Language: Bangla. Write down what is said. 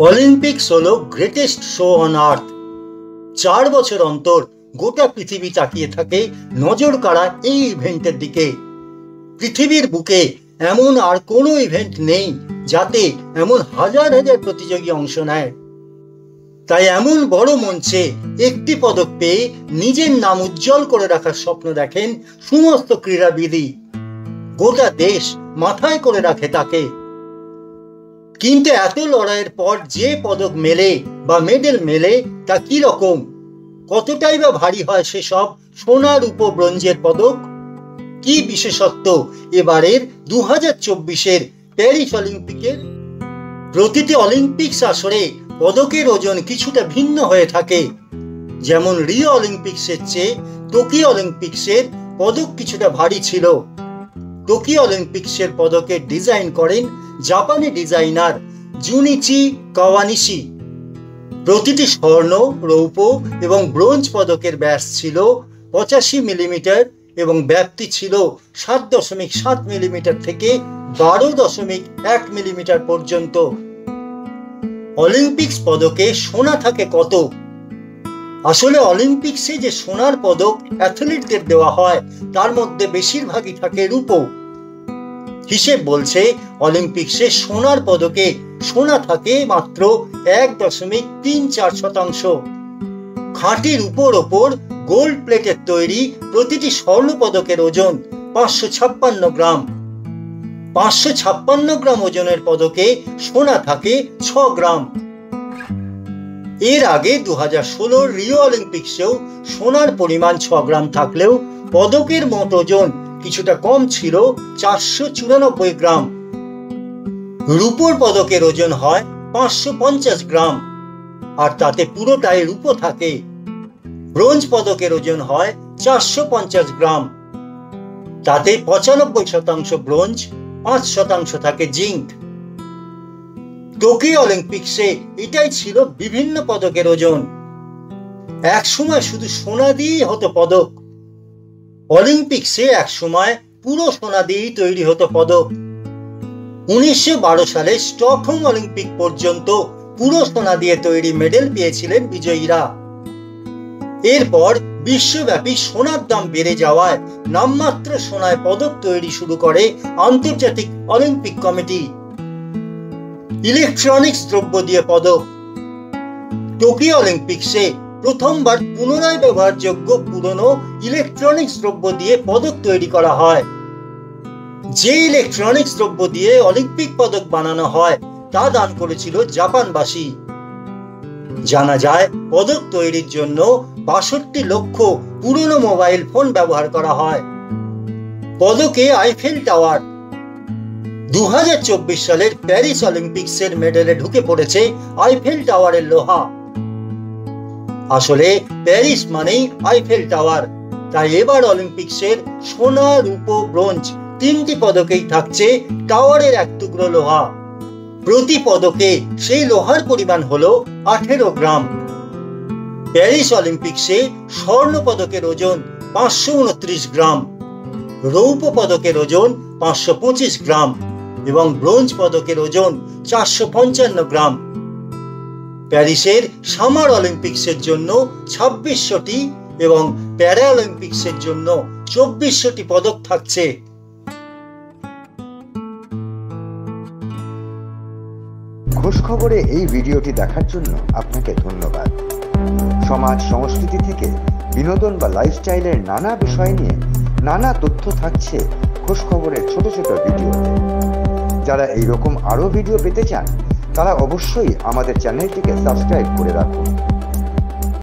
অলিম্পিক্স হলো গ্রেটেস্ট শো অন আর্থ। 4 বছর অন্তর গোটা পৃথিবী তাকিয়ে থাকে নজর কাড়া এই ইভেন্টের দিকে। পৃথিবীর বুকে এমন আর কোনো ইভেন্ট নেই যাতে এমন হাজার হাজার প্রতিযোগী অংশ নেয়। তাই এমন বড় মঞ্চে একটি পদক পেয়ে নিজের নাম উজ্জ্বল করে রাখার স্বপ্ন দেখেন সমস্ত ক্রীড়াবিদই। গোটা দেশ মাথায় করে রাখে তাকে। কিন্তু এত লড়াইয়ের পর যে পদক মেলে বা মেডেল মেলে তা কি রকম, কতটাই বা ভারী হয় সেসব সোনা, রূপো, ব্রোঞ্জের পদক? কি বিশেষত্ব এবারের 2024-এর প্যারিস অলিম্পিকের? প্রতিটি অলিম্পিক্স আসরে পদকের ওজন কিছুটা ভিন্ন হয়ে থাকে। যেমন রিও অলিম্পিক্সের চেয়ে টোকিও অলিম্পিক্সের পদক কিছুটা ভারী ছিল। টোকিও অলিম্পিক্সের পদকের ডিজাইন করেন জাপানি ডিজাইনার জুনিচি কাওয়ানিশি। প্রতিটি স্বর্ণ, রৌপ্য এবং ব্রোঞ্জ পদকের ব্যাস ছিল 85 মিলিমিটার এবং ব্যাপ্তি ছিল 7.7 মিলিমিটার থেকে 12.1 মিলিমিটার পর্যন্ত। অলিম্পিক্স পদকে সোনা থাকে কত? আসলে অলিম্পিক্সে যে সোনার পদক অ্যাথলিটদের দেওয়া হয় তার মধ্যে বেশিরভাগই থাকে রূপো। হিসেব বলছে অলিম্পিক্সে সোনার পদকে সোনা থাকে মাত্র 1.34%। খাঁটি রূপোর ওপর গোল্ড প্লেটের তৈরি প্রতিটি স্বর্ণ পদকের ওজন 556 গ্রাম। 556 গ্রাম ওজনের পদকে সোনা থাকে 6 গ্রাম। এর আগে 2016 রিও অলিম্পিক্সেও সোনার পরিমাণ 6 গ্রাম থাকলেও পদকের মোট ওজন কিছুটা কম ছিল 494 গ্রাম। রূপোর পদকের ওজন হয় 550 গ্রাম আর তাতে পুরোটাই রূপো থাকে। ব্রোঞ্জ পদকের ওজন হয় 450 গ্রাম, তাতে 95% ব্রোঞ্জ, 5% থাকে জিঙ্ক। টোকিও অলিম্পিক্সে এটাই ছিল বিভিন্ন পদকের ওজন। এক সময় শুধু সোনা দিয়েই হতো পদক। অলিম্পিক্সে এক সময় পুরো সোনা দিয়েই তৈরি হতো পদক। 1912 সালে স্টকহোম অলিম্পিক পর্যন্ত পুরো সোনা দিয়ে তৈরি মেডেল পেয়েছিলেন বিজয়ীরা। এরপর বিশ্বব্যাপী সোনার দাম বেড়ে যাওয়ায় নামমাত্র সোনায় পদক তৈরি শুরু করে আন্তর্জাতিক অলিম্পিক কমিটি। ইলেকট্রনিক্স দ্রব্য দিয়ে পদক। টোকিও অলিম্পিক্সে প্রথমবার পুনরায় ব্যবহারযোগ্য পুরনো ইলেকট্রনিক্স দ্রব্য দিয়ে পদক তৈরি করা হয়। যে ইলেকট্রনিক্স দ্রব্য দিয়ে অলিম্পিক পদক বানানো হয় তা দান করেছিল জাপানবাসী। জানা যায় পদক তৈরির জন্য 62 লক্ষ পুরনো মোবাইল ফোন ব্যবহার করা হয়। পদকে আইফেল টাওয়ার। 2024 সালের প্যারিস অলিম্পিক্সের মেডেলে ঢুকে পড়েছে আইফেল টাওয়ারের লোহা। আসলে প্যারিস মানেই আইফেল টাওয়ার, তাই এবার অলিম্পিক্সের সোনা, রূপো, ব্রোঞ্জ 3টি পদকেই থাকছে টাওয়ারের এক টুকরো লোহা। প্রতি পদকে সেই লোহার পরিমাণ হলো 18 গ্রাম। প্যারিস অলিম্পিক্সে স্বর্ণ পদকের ওজন 529 গ্রাম, রৌপ্য পদকের ওজন 525 গ্রাম এবং ব্রোঞ্জ পদকের ওজন 455 গ্রাম। প্যারিসের সামার অলিম্পিক্সের জন্য 2600টি এবং প্যারা অলিম্পিক্সের জন্য 2400টি পদক থাকছে। খোঁজ খবরে এই ভিডিওটি দেখার জন্য আপনাকে ধন্যবাদ। সমাজ সংস্কৃতি থেকে বিনোদন বা লাইফস্টাইলের নানা বিষয় নিয়ে নানা তথ্য থাকছে খোঁজ খবরের ছোট ছোট ভিডিওতে। যারা এইরকম আরো ভিডিও পেতে চান তারা অবশ্যই আমাদের চ্যানেলটিকে সাবস্ক্রাইব করে রাখুন।